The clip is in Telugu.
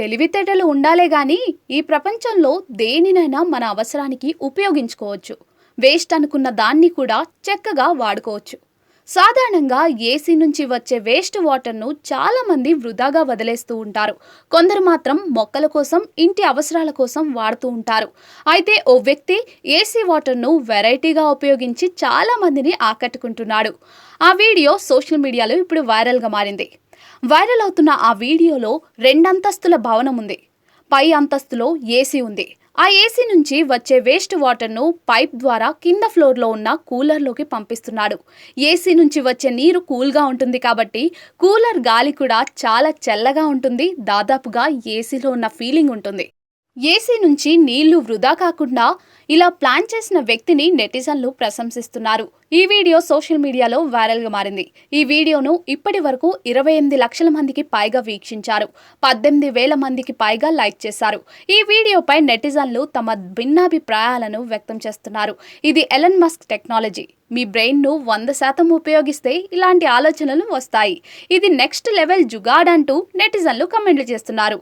తెలివితేటలు ఉండాలే గాని ఈ ప్రపంచంలో దేనినైనా మన అవసరానికి ఉపయోగించుకోవచ్చు. వేస్ట్ అనుకున్న దాన్ని కూడా చక్కగా వాడుకోవచ్చు. సాధారణంగా ఏసీ నుంచి వచ్చే వేస్ట్ వాటర్ను చాలా మంది వృధాగా వదిలేస్తూ ఉంటారు. కొందరు మాత్రం మొక్కల కోసం, ఇంటి అవసరాల కోసం వాడుతూ ఉంటారు. అయితే ఓ వ్యక్తి ఏసీ వాటర్ను వెరైటీగా ఉపయోగించి చాలా మందిని ఆకట్టుకుంటున్నాడు. ఆ వీడియో సోషల్ మీడియాలో ఇప్పుడు వైరల్గా మారింది. వైరల్ అవుతున్న ఆ వీడియోలో రెండంతస్తుల భవనం ఉంది. పై అంతస్తులో ఏసీ ఉంది. ఆ ఏసీ నుంచి వచ్చే వేస్ట్ వాటర్ను పైప్ ద్వారా కింద ఫ్లోర్లో ఉన్న కూలర్లోకి పంపిస్తున్నాడు. ఏసీ నుంచి వచ్చే నీరు కూల్గా ఉంటుంది కాబట్టి కూలర్ గాలి కూడా చాలా చల్లగా ఉంటుంది. దాదాపుగా ఏసీలో ఉన్న ఫీలింగ్ ఉంటుంది. ఏసీ నుంచి నీళ్లు వృధా కాకుండా ఇలా ప్లాన్ చేసిన వ్యక్తిని నెటిజన్లు ప్రశంసిస్తున్నారు. ఈ వీడియో సోషల్ మీడియాలో వైరల్గా మారింది. ఈ వీడియోను ఇప్పటి వరకు 28 లక్షల మందికి పైగా వీక్షించారు. 18,000 మందికి పైగా లైక్ చేశారు. ఈ వీడియోపై నెటిజన్లు తమ భిన్నాభిప్రాయాలను వ్యక్తం చేస్తున్నారు. ఇది ఎలన్ మస్క్ టెక్నాలజీ. మీ బ్రెయిన్ను 100% ఉపయోగిస్తే ఇలాంటి ఆలోచనలు వస్తాయి. ఇది నెక్స్ట్ లెవెల్ జుగాడ్ అంటూ నెటిజన్లు కమెంట్లు చేస్తున్నారు.